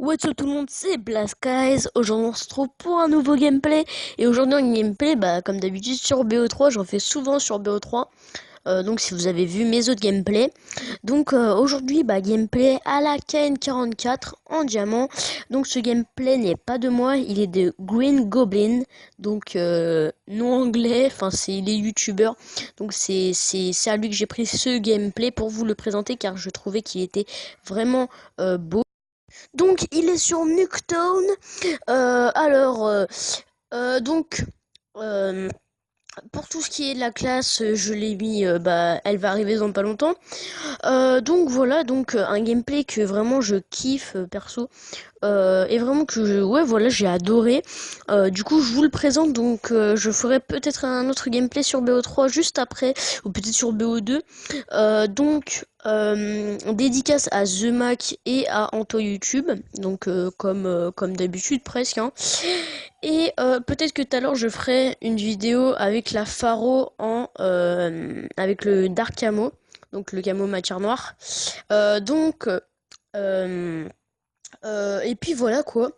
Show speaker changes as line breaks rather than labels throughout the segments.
What's up tout le monde, c'est Blast Guys. Aujourd'hui on se retrouve pour un nouveau gameplay. Et aujourd'hui un gameplay, comme d'habitude sur BO3, j'en fais souvent sur BO3. Donc si vous avez vu mes autres gameplays. Donc aujourd'hui gameplay à la KN44 en diamant. Donc ce gameplay n'est pas de moi, il est de Green Goblin. Donc nom anglais, enfin c'est les youtubeurs. Donc c'est à lui que j'ai pris ce gameplay pour vous le présenter car je trouvais qu'il était vraiment beau. Donc il est sur Nuketown. Euh, alors, euh, donc euh, pour tout ce qui est de la classe, je l'ai mis, elle va arriver dans pas longtemps. Donc voilà, donc un gameplay que vraiment je kiffe perso. Et vraiment ouais voilà, j'ai adoré. Du coup je vous le présente, donc je ferai peut-être un autre gameplay sur BO3 juste après, ou peut-être sur BO2. Dédicace à The Mac et à Anto YouTube, donc comme d'habitude presque, hein. Et peut-être que tout à l'heure je ferai une vidéo avec la Faro avec le Dark Camo, donc le camo matière noire. Euh, donc euh, et puis voilà quoi.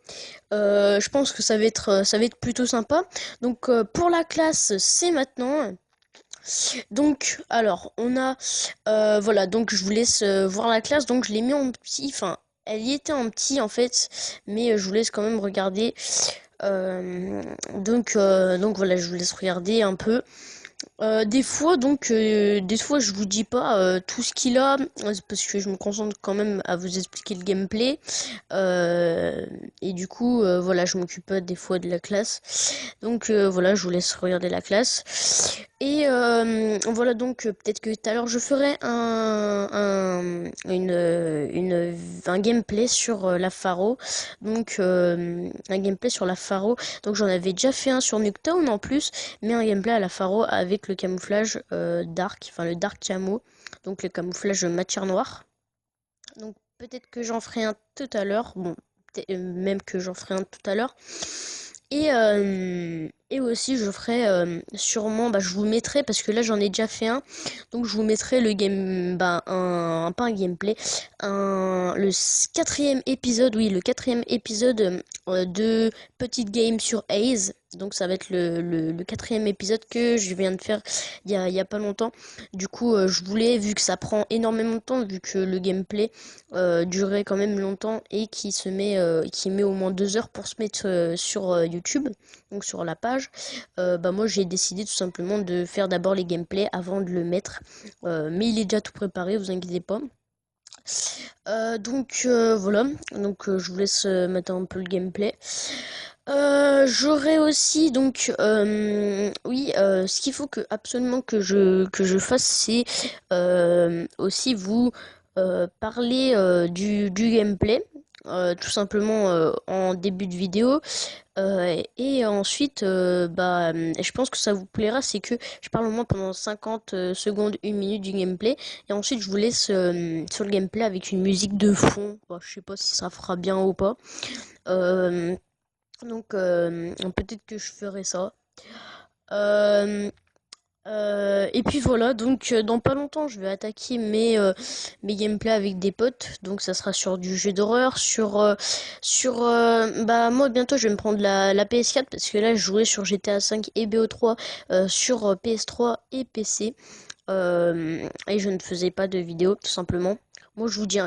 Je pense que ça va être plutôt sympa. Donc pour la classe, c'est maintenant. Donc alors on a voilà, donc je vous laisse voir la classe. Donc je l'ai mis en petit. Enfin, elle y était en petit en fait, mais je vous laisse quand même regarder. Donc voilà, je vous laisse regarder un peu. Des fois, je vous dis pas tout ce qu'il a, parce que je me concentre quand même à vous expliquer le gameplay. Et du coup, voilà, je m'occupe pas des fois de la classe. Donc voilà, je vous laisse regarder la classe. Et voilà, donc peut-être que tout à l'heure je ferai un gameplay sur la Faro. Donc un gameplay sur la Faro. Donc j'en avais déjà fait un sur Nuketown en plus, mais un gameplay à la Faro avec le camouflage dark, enfin le dark camo, donc le camouflage matière noire. Donc peut-être que j'en ferai un tout à l'heure. Bon, même que j'en ferai un tout à l'heure. Et aussi je ferai sûrement, je vous mettrai, parce que là j'en ai déjà fait un, donc je vous mettrai le game, pas un gameplay, quatrième épisode, oui, le quatrième épisode de Petite Game sur Ace. Donc ça va être le quatrième épisode que je viens de faire il y a pas longtemps. Du coup, je voulais, vu que ça prend énormément de temps, vu que le gameplay durait quand même longtemps et qui met au moins 2 heures pour se mettre sur YouTube, donc sur la page, moi j'ai décidé tout simplement de faire d'abord les gameplays avant de le mettre. Mais il est déjà tout préparé, vous inquiétez pas. Voilà, donc je vous laisse mettre un peu le gameplay. J'aurais aussi oui, ce qu'il faut absolument que je fasse, c'est aussi vous parler du gameplay, tout simplement en début de vidéo. Et ensuite, je pense que ça vous plaira, c'est que je parle au moins pendant 50 secondes, 1 minute du gameplay, et ensuite je vous laisse sur le gameplay avec une musique de fond. Bon, je sais pas si ça fera bien ou pas. Euh, Peut-être que je ferai ça. Euh, et puis voilà, donc dans pas longtemps, je vais attaquer mes gameplays avec des potes. Donc ça sera sur du jeu d'horreur, moi bientôt je vais me prendre la PS4 parce que là je jouais sur GTA 5 et BO3 sur PS3 et PC. Et je ne faisais pas de vidéo tout simplement. Moi je vous dis